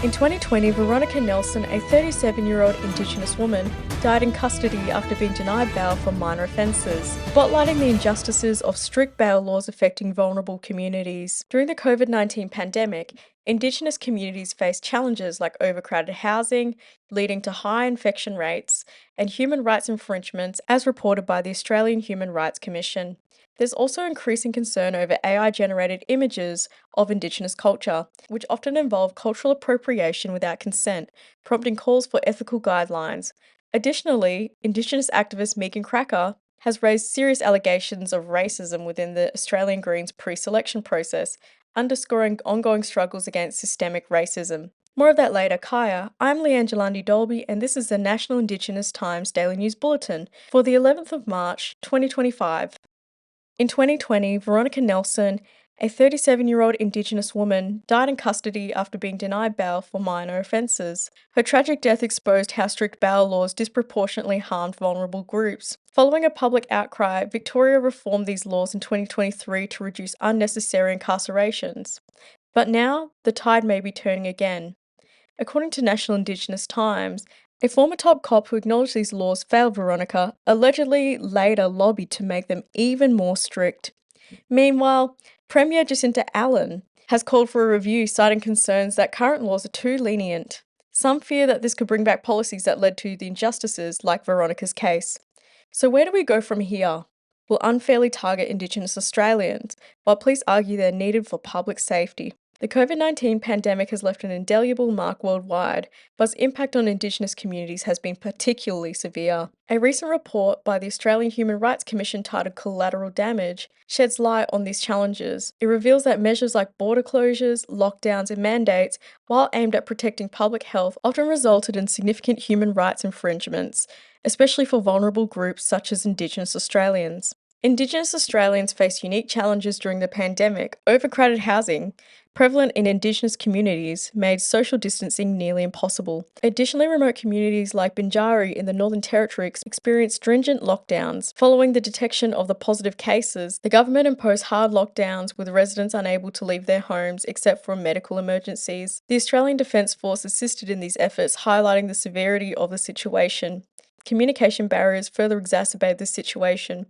In 2020, Veronica Nelson, a 37-year-old Indigenous woman, died in custody after being denied bail for minor offences, spotlighting the injustices of strict bail laws affecting vulnerable communities. During the COVID-19 pandemic, Indigenous communities faced challenges like overcrowded housing, leading to high infection rates, and human rights infringements, as reported by the Australian Human Rights Commission. There's also increasing concern over AI-generated images of Indigenous culture, which often involve cultural appropriation without consent, prompting calls for ethical guidelines. Additionally, Indigenous activist Megan Cracker has raised serious allegations of racism within the Australian Greens pre-selection process, underscoring ongoing struggles against systemic racism. More of that later. Kaya, I'm Leanne Djilandi Dolby, and this is the National Indigenous Times Daily News Bulletin for the 11th of March, 2025. In 2020, Veronica Nelson, a 37-year-old Indigenous woman, died in custody after being denied bail for minor offences. Her tragic death exposed how strict bail laws disproportionately harmed vulnerable groups. Following a public outcry, Victoria reformed these laws in 2023 to reduce unnecessary incarcerations. But now, the tide may be turning again. According to National Indigenous Times, a former top cop who acknowledged these laws failed Veronica allegedly later lobbied to make them even more strict. Meanwhile, Premier Jacinta Allen has called for a review, citing concerns that current laws are too lenient. Some fear that this could bring back policies that led to the injustices like Veronica's case. So where do we go from here? Will unfairly target Indigenous Australians, while police argue they're needed for public safety. The COVID-19 pandemic has left an indelible mark worldwide, but its impact on Indigenous communities has been particularly severe. A recent report by the Australian Human Rights Commission titled Collateral Damage sheds light on these challenges. It reveals that measures like border closures, lockdowns, and mandates, while aimed at protecting public health, often resulted in significant human rights infringements, especially for vulnerable groups such as Indigenous Australians. Indigenous Australians face unique challenges during the pandemic. Overcrowded housing, prevalent in Indigenous communities, made social distancing nearly impossible. Additionally, remote communities like Binjari in the Northern Territory experienced stringent lockdowns. Following the detection of the positive cases, the government imposed hard lockdowns with residents unable to leave their homes except for medical emergencies. The Australian Defence Force assisted in these efforts, highlighting the severity of the situation. Communication barriers further exacerbated the situation.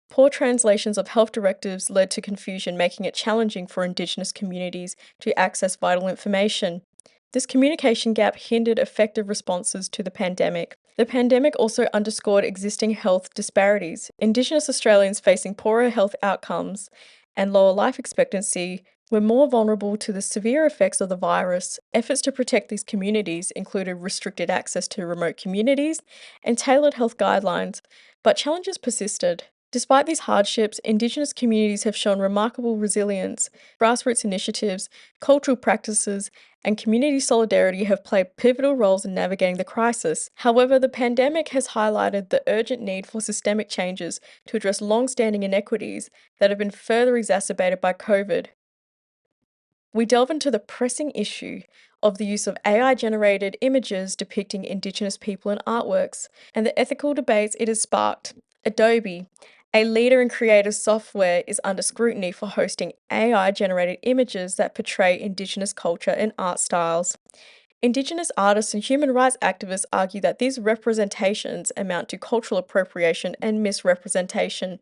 Poor translations of health directives led to confusion, making it challenging for Indigenous communities to access vital information. This communication gap hindered effective responses to the pandemic. The pandemic also underscored existing health disparities. Indigenous Australians facing poorer health outcomes and lower life expectancy were more vulnerable to the severe effects of the virus. Efforts to protect these communities included restricted access to remote communities and tailored health guidelines, but challenges persisted. Despite these hardships, Indigenous communities have shown remarkable resilience. Grassroots initiatives, cultural practices, and community solidarity have played pivotal roles in navigating the crisis. However, the pandemic has highlighted the urgent need for systemic changes to address long-standing inequities that have been further exacerbated by COVID. We delve into the pressing issue of the use of AI-generated images depicting Indigenous people in artworks and the ethical debates it has sparked. Adobe, a leader in creative software, is under scrutiny for hosting AI-generated images that portray Indigenous culture and art styles. Indigenous artists and human rights activists argue that these representations amount to cultural appropriation and misrepresentation.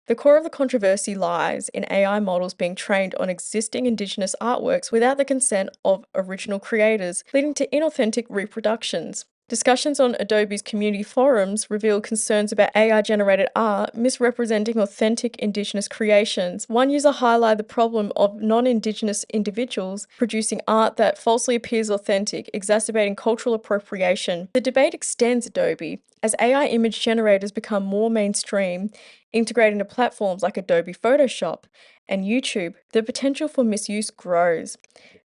The core of the controversy lies in AI models being trained on existing Indigenous artworks without the consent of original creators, leading to inauthentic reproductions. Discussions on Adobe's community forums reveal concerns about AI-generated art misrepresenting authentic Indigenous creations. One user highlighted the problem of non-Indigenous individuals producing art that falsely appears authentic, exacerbating cultural appropriation. The debate extends Adobe. As AI image generators become more mainstream, integrated into platforms like Adobe Photoshop and YouTube, the potential for misuse grows.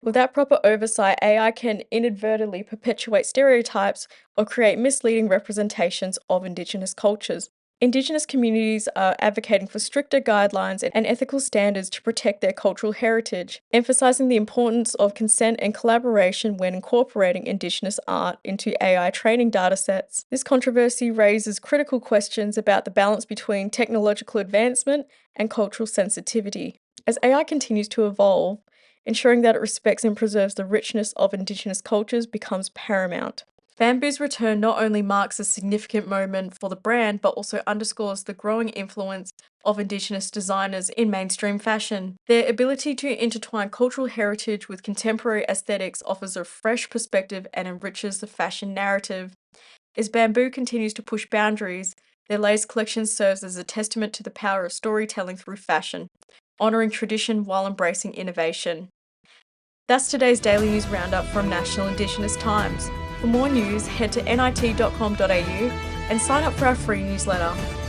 Without proper oversight, AI can inadvertently perpetuate stereotypes or create misleading representations of Indigenous cultures. Indigenous communities are advocating for stricter guidelines and ethical standards to protect their cultural heritage, emphasizing the importance of consent and collaboration when incorporating Indigenous art into AI training datasets. This controversy raises critical questions about the balance between technological advancement and cultural sensitivity. As AI continues to evolve, ensuring that it respects and preserves the richness of Indigenous cultures becomes paramount. Bamboo's return not only marks a significant moment for the brand, but also underscores the growing influence of Indigenous designers in mainstream fashion. Their ability to intertwine cultural heritage with contemporary aesthetics offers a fresh perspective and enriches the fashion narrative. As Bamboo continues to push boundaries, their latest collection serves as a testament to the power of storytelling through fashion, honouring tradition while embracing innovation. That's today's Daily News Roundup from National Indigenous Times. For more news, head to nit.com.au and sign up for our free newsletter.